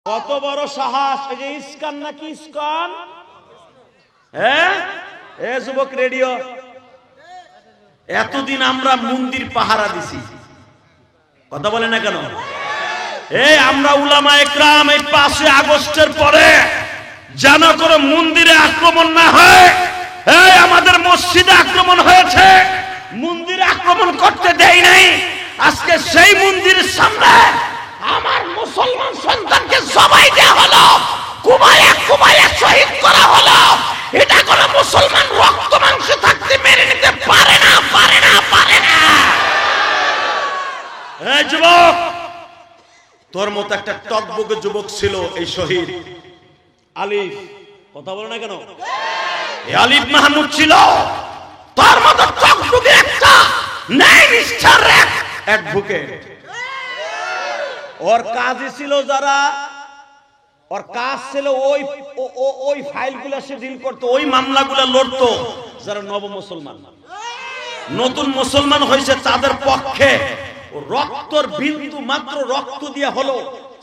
কত বড় সাহস! এই যে ইস্কন নাকি ইস্কন, হ্যাঁ এ যুবক রেডিও, এতদিন আমরা মন্দির পাহারা দিছি, কথা বলে না কেন? এই আমরা উলামা একরাম এই 5 আগস্টের পরে যেন করে মন্দিরে আক্রমণ না হয়। এই আমাদের মসজিদে আক্রমণ হয়েছে, মন্দিরে আক্রমণ করতে দেই নাই। আজকে সেই মন্দিরের সামনে আমার মুসলমান সন্তানকে জবাই দেওয়া হলো, কুমারে কুমারে শহীদ করা হলো। এটা কোন মুসলমান রক্ত মাংস থাকতে মেনে নিতে পারে না, পারে না, পারে না। এই যুবক, তোর মতো একটা টকবকে যুবক ছিল এই শহীদ আলিফ, কথা বলে না কেন? এই আলিফ মাহমুদ ছিল তোর মতো টকবকে একটা ন্যায় নিষ্ঠার অ্যাডভোকেট। ওর কাজই ছিল যারা, ওর কাজ ছিল ওই ফাইলগুলো সে ডিল করতো, ওই মামলাগুলো লড়তো যারা নব মুসলমান, নতুন মুসলমান হয়েছে তাদের পক্ষে রক্তর বিন্দু মাত্র রক্ত দিয়া হলো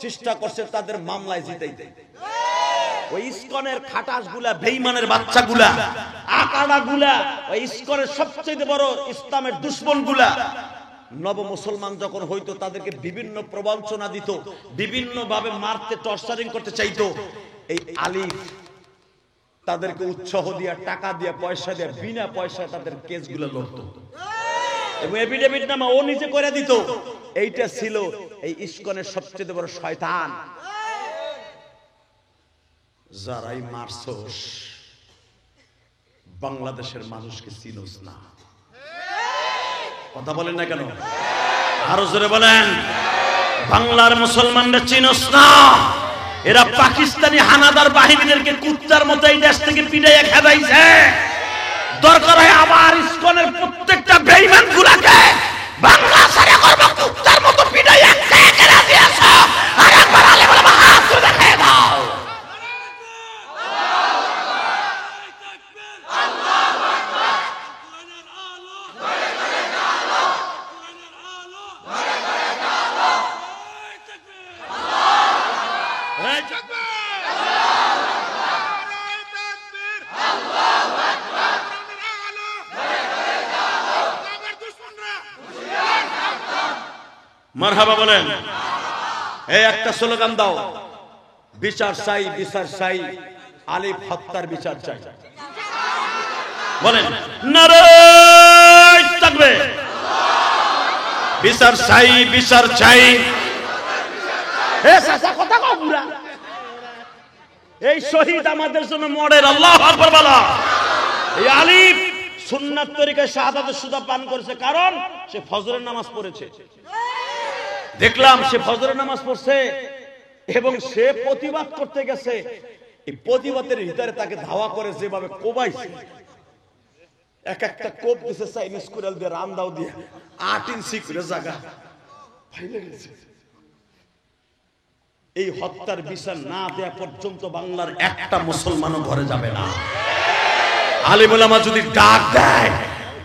চেষ্টা করছে তাদের মামলায় জিতাইতে। ওই ইস্কনের খাটাসগুলা, বেঈমানের বাচ্চাগুলা, আকাড়াগুলা, ওই ইস্কনের সবচেয়ে বড় ইসলামের দুশমনগুলা নব মুসলমান যখন হইতো তাদেরকে বিভিন্ন প্রবঞ্চনা দিত, বিভিন্ন ভাবে মারতে, টর্চারিং করতে চাইতো। এই আলিফ তাদেরকে উৎসাহ দিয়া, টাকা দিয়া, পয়সা দিয়া, বিনা পয়সায় তাদের কেসগুলো লড়তো এবং এফিডেভিট নামা ও নিজে করে দিত। এইটা ছিল এই ইস্কনের সবচেয়ে বড় শয়তান। যারাই মারছস বাংলাদেশের মানুষকে চিনোস না, কথা বলেন না কেন? আরো জোরে বলেন, বাংলার মুসলমানরা চিনোস না। এরা পাকিস্তানি হানাদার বাহিনীদেরকে কুত্তার মতো এই দেশ থেকে পিটাইয়া খেদাইছে। দরকার হয় আবার ইস্কনের প্রত্যেকটা বেঈমান গুলাকে বাংলা ছেড়ে করব, কুত্তার মতো পিটাইয়া খেয়ে রাজি আছো? আর একবার আলে বলে হাত তুলে দেখায় দাও। মারহাবা বলেন। এই একটা স্লোগান দাও, বিচার চাই, বিচার চাই, আলিফ হত্যার বিচার চাই। বলেন নারে তাকবীর, বিচার চাই, বিচার চাই। এ চাচা কথা কও পুরা। এই শহীদ আমাদের জন্য মডেল। আল্লাহু আকবার বলা। এই আলিফ সুন্নাত তরিকায় শাহাদাতের সুদা পান করেছে, কারণ সে ফজরের নামাজ পড়েছে। দেখলাম সে ফজরের নামাজ পড়ছে এবং সে প্রতিবাদ করতে গেছে। এই প্রতিবাদের ভিতরে তাকে ধাওয়া করে যেভাবে কোবাইছে, এক একটা কোপ দিছে চাইনিজ কুড়াল দিয়ে, রামদাও দিয়ে 8 ইঞ্চি করে জায়গা ফাইলে গেছে। এই হত্যার বিচার না দেয়া পর্যন্ত বাংলার একটা মুসলমানও ঘরে যাবে না। আলেম ওলামা যদি ডাক দেয়,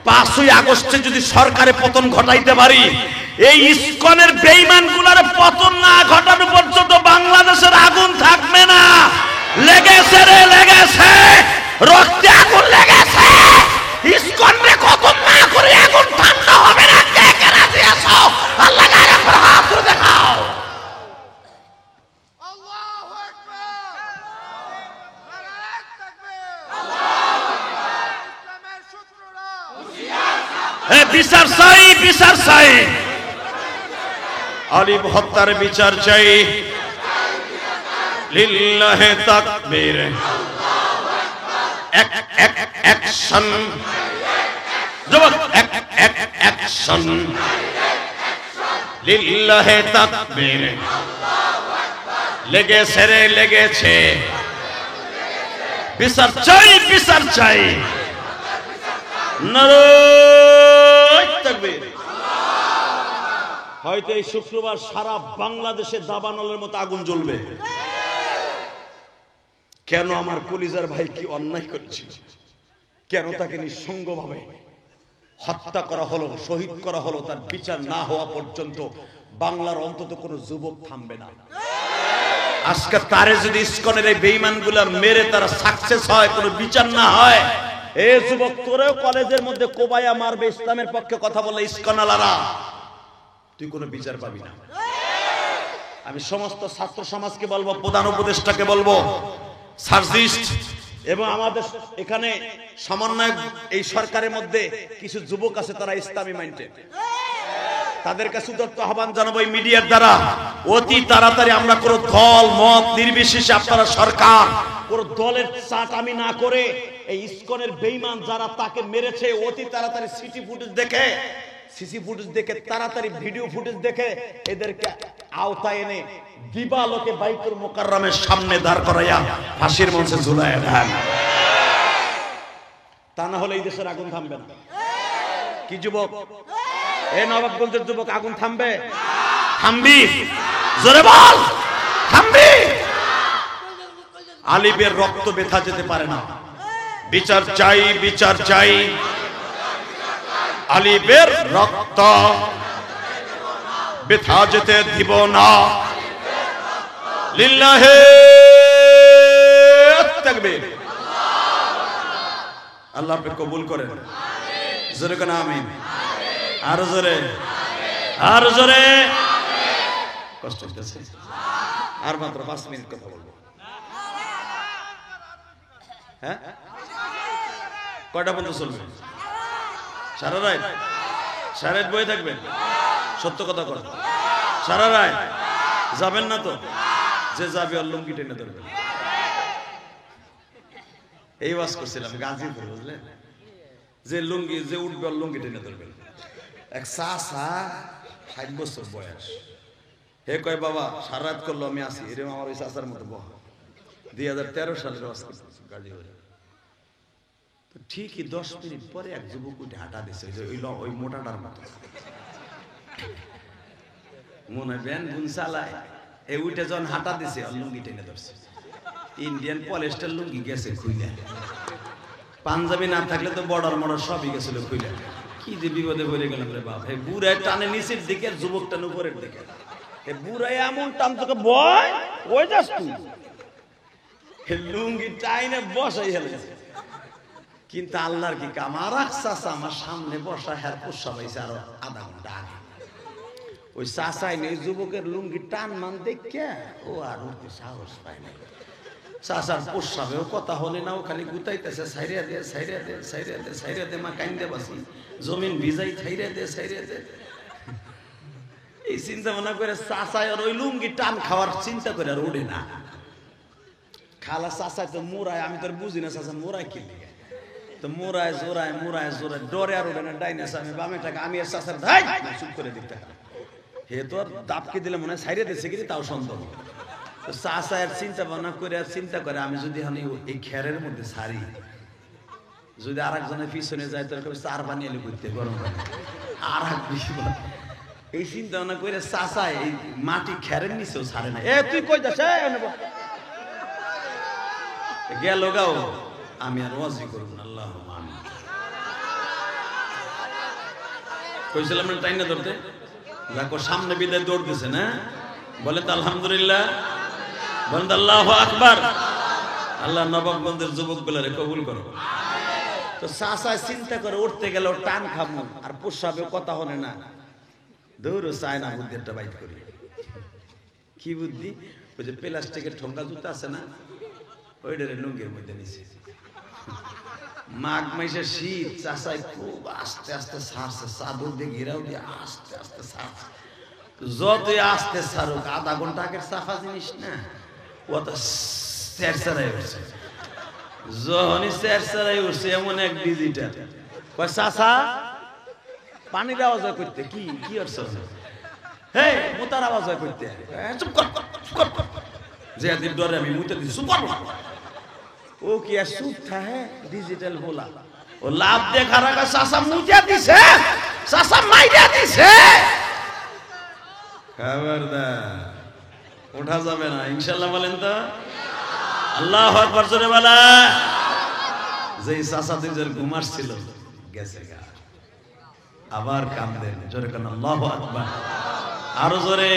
5 আগস্টে যদি সরকারে পতন ঘটাইতে পারি, এই ইস্কনের বেঈমানগুলোর পতন না ঘটানো পর্যন্ত বাংলাদেশের আগুন থাকবে না। লেগেছে রে, লেগেছে, রক্তে আগুন লেগেছে। ইস্কনরে খতম না করে আগুন ঠান্ডা হবে না। কে কে রাজি আছো? আল্লাহ গায়ে একবার হাত তুলে দেখাও। আল্লাহু আকবার, নারায়ে তাকবীর, আল্লাহু আকবার। ইসলামের শত্রুরা হুঁশিয়ার সাবধান। এ বিচার চাই, বিচার চাই, আলিফ হত্যার বিচার চাই। লিল্লাহে তাকবীর, আল্লাহু আকবার। অ্যাকশন যুবক, অ্যাকশন। লিল্লাহে তাকবীর, আল্লাহু আকবার। লেগেছে রে, লেগেছে, বিচার চাই, বিচার চাই। নারায়ে তাকবীর। হয়তো এই শুক্রবার সারা বাংলাদেশে দাবানলের মতো আগুন জ্বলবে। কেন আমার কলিজার ভাই কি অন্যায় করেছিল? কেন তাকে নিঃসঙ্গভাবে হত্যা করা হলো, শহীদ করা হলো? তার বিচার না হওয়া পর্যন্ত বাংলার অন্তত কোনো যুবক থামবে না। আজকে তারে যদি ইসকনের এই বেঈমানগুলা মেরে তারা সাকসেস হয়, কোনো বিচার না হয়, এই যুবক তোরেও কলেজের মধ্যে কোবায়া মারবে ইসলামের পক্ষে কথা বলে ইসকনালারা, তুই কোনো বিচার পাবি না। আমি সমস্ত ছাত্র সমাজকে বলবো, প্রধান উপদেষ্টাকে বলবো, সার্জিস্ট এবং আমাদের এখানে সমন্বয়ক, এই সরকারের মধ্যে কিছু যুবক আছে তারা ইসলামী মাইন্ডেড, তাদের কাছে উদাত্ত আহ্বান জানাবো এই মিডিয়ার দ্বারা অতি তাড়াতাড়ি আমরা কোনো দল মত নির্বিশেষে আপনারা সরকার কোন দলের চাট আমি না করে এই ইসকনের বেঈমান যারা তাকে মেরেছে অতি তাড়াতাড়ি সিসি ফুটেজ দেখে তাড়াতাড়ি ভিডিও ফুটেজ দেখে এদেরকে আওতায় এনে দিবালোকে বাইতুল মুকাররমের সামনে দাঁড় করাইয়া ফাঁসির মঞ্চে ঝুলাইয়া দেন। তা না হলে এই দেশের আগুন থামবে না। কি যুবক, এই নবাবগঞ্জের যুবক, আগুন থামবে? থামবি? জোরে বল, থামবি? আলিবের রক্ত ব্যথা যেতে পারে না, বিচার চাই, বিচার চাই। আলিবের রক্ত ব্যথা যেতে দিব না। লিল্লাহে তাকবীর। আল্লাহ আপনি কবুল করেন। জোরে কেন আমিন? আরো জোরে, আরো জোরে। কষ্ট হচ্ছে, আর মাত্র 5 মিনিট কথা বলবো। হ্যাঁ, কয়টা পর্যন্ত চলবে? সারা রাত? সারা রাত বয়ে থাকবেন? সত্য কথা কর, সারা রাত যাবেন না তো? যে যাবে ওর লুঙ্গি টেনে ধরবেন। এই ওয়াজ করছিলাম গাজীপুর, বুঝলেন? যে লুঙ্গি যে উঠবে ওর লুঙ্গি টেনে ধরবেন। এক চাচা 60 বছর বয়স, হে কয় বাবা সারা রাত করলো আমি আসি, এরকম আমার ওই চাচার মতো বহা। 2013 সালের ওয়াজ করতেছি গাজীপুরে। তো ঠিকই 10 মিনিট পরে এক যুবক উঠে হাঁটা দিছে, ওই মোটাটার মতো, মনে হয় ব্যান গুন চালায়। এই উঠে যখন হাঁটা দিছে ওর লুঙ্গি টেনে ধরছে। ইন্ডিয়ান পলিস্টার লুঙ্গি গেছে খুইলা, পাঞ্জাবি না থাকলে তো বর্ডার মর্ডার সবই গেছিল খুইলা। কি যে বিপদে পড়ে গেলাম রে বাপ। এই বুড়ায় টানে নিচের দিকে, যুবক টানে উপরের দিকে। এই বুড়ায় এমন টান তোকে বয়, ওই যাস তুই লুঙ্গি টাইনে বসাই হেলেছে। কিন্তু আল্লাহর কি কাম, আর এক চাচা আমার সামনে বসা, হ্যাঁ পোষা পাইছে আরো আধা ঘন্টা আগে। ওই চাচাই নেই যুবকের লুঙ্গি টান মান দেখে ও আর উঠতে সাহস পায় না। চাচার পোষাবেও কথা হলে না, ও খালি গুতাইতেছে, সাইরিয়া দে, সাইরিয়া দে, সাইরিয়া দে, সাইরিয়া দে, মা কাইন্দে বাসি, জমিন ভিজাই, সাইরিয়া দে, সাইরিয়া দে। এই চিন্তা ভাবনা করে চাচাই আর ওই লুঙ্গি টান খাওয়ার চিন্তা করে আর উঠে না। খালা চাচাই তো মুরায়, আমি তো বুঝি না চাচা মুরায় কি লিগে, তো মুরায় জোরায়, মুরায় জোরায়, ডরে আর উঠে না। ডাইনাস আমি বামে টাকা, আমি আর চাচার ধাই চুপ করে দিতে। হে তো আর দাপকে দিলে মনে হয় সাইরিয়া দিচ্ছে কি তাও সন্দেহ। তো চাচা এর চিন্তা ভাবনা করে আর চিন্তা করে, আমি যদি এই খেরের মধ্যে সারি, যদি আর একজনের পিছনে যায় তোর চার বানিয়ে এলে করতে গরম পানি আর এই চিন্তা ভাবনা করে চাচা এই মাটি খেরের নিচেও ছাড়ে না। এ তুই কই যাস গেল গাও, আমি আর ওয়াজি করব না। আল্লাহ কইছিলাম টাইম না ধরতে, দেখো সামনে বিদায় দৌড় দিছে না, বলে তো আলহামদুলিল্লাহ, বলেন আল্লাহু আকবার। আল্লাহ নবাবগঞ্জের যুবক গুলারে কবুল করো। তো চাচা চিন্তা করে উঠতে গেল টান খাবো আর পোষাবে কথা হলে না, দৌড়ো চায় না বুদ্ধি একটা বাইট করি। কি বুদ্ধি? ওই যে প্লাস্টিকের ঠোঙ্গা জুতা আছে না, ওইটারে লুঙ্গির মধ্যে নিছে। মাঘ মাসে শীত, চাচাই খুব আস্তে আস্তে ছাড়ছে, চাদর দিয়ে ঘেরাও দিয়ে আস্তে আস্তে ছাড়ছে। যতই আস্তে ছাড়ুক, আধা ঘন্টা আগের চাফা জিনিস না, ও তো চেরচারাই উঠছে। যখনই চেরচারাই উঠছে এমন এক ডিজিটাল কয় চাচা পানির আওয়াজ হয় করতে। কি কি করছো? হে মোতার আওয়াজ হয় করতে। চুপ কর, চুপ কর। যে দিন ডরে আমি মুতে দিছি, চুপ কর। ও কি আর চুপ থাকে? ডিজিটাল বলা ও লাভ দেখার আগে চাচা মুতে দিছে, চাচা মাইরা দিছে। খবরদার, ওঠা যাবে না ইনশাআল্লাহ। বলেন তো আল্লাহু আকবার জোরে বলা। যেই চাচা দুইজন ঘুমাস ছিল গেছে গা, আবার কাম দেন জোরে কেন আল্লাহু আকবার, আরো জোরে।